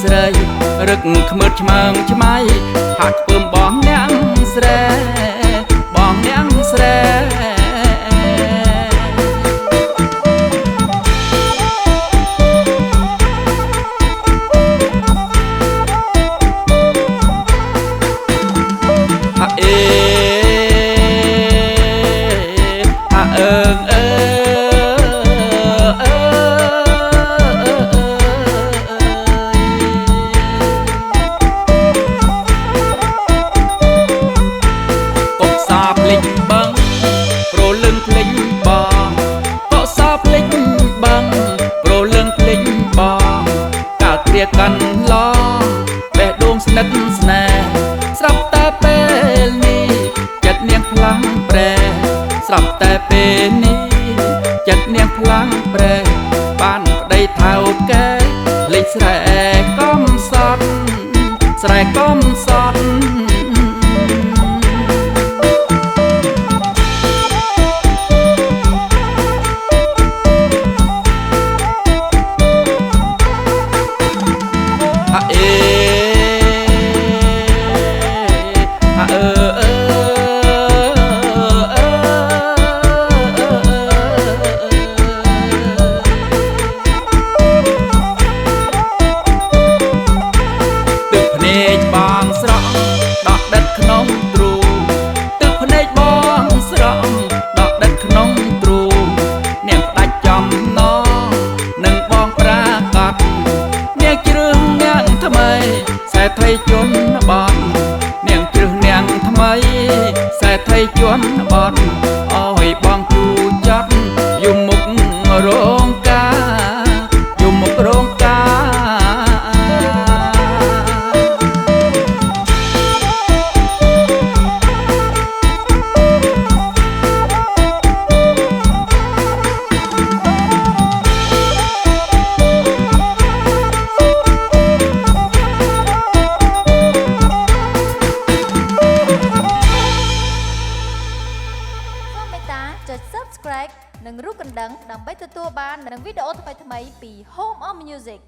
ស្រីរឹកខ្មើតឆ្មើងឆ្មៃហាក់ពើមបងអ្នកស្រែបងអ្នកស្រែហាក់ហាក់ភ្លេចបងប្រលឹងភ្លេចបងក៏សោភ្លេចបងប្រលឹងភ្លេចបងកាលគ្រាកាន់ឡងបេះដូងស្និទ្ធស្នេហ៍ស្រាប់តែពេលនេះចិត្តនាងផ្លាំងប្រែស្រាប់តែពេលនេះចិត្តនាងផ្លាំងប្រែបានប្តីថៅកែលេចស្រែកំសត់ស្រែកំសត់បងស្រក់ដកដិតក្នុងទ្រូទឹកភ្នែកបងស្រក់ដកដិតក្នុងទ្រូនាងផ្ដាច់ចំណងនឹងបងប្រាកដនាងជ្រើសនាងថ្មីសេដ្ឋីជនបននាងជ្រើសនាងថ្មីសេដ្ឋីជនបនអើយបងគូចាត់យំមុខរោងការយំមុខរោងការចុច Subscribe និងរូបកណ្ដឹងដើម្បីទទួលបាននូវវីដេអូថ្មីៗពី Home of Music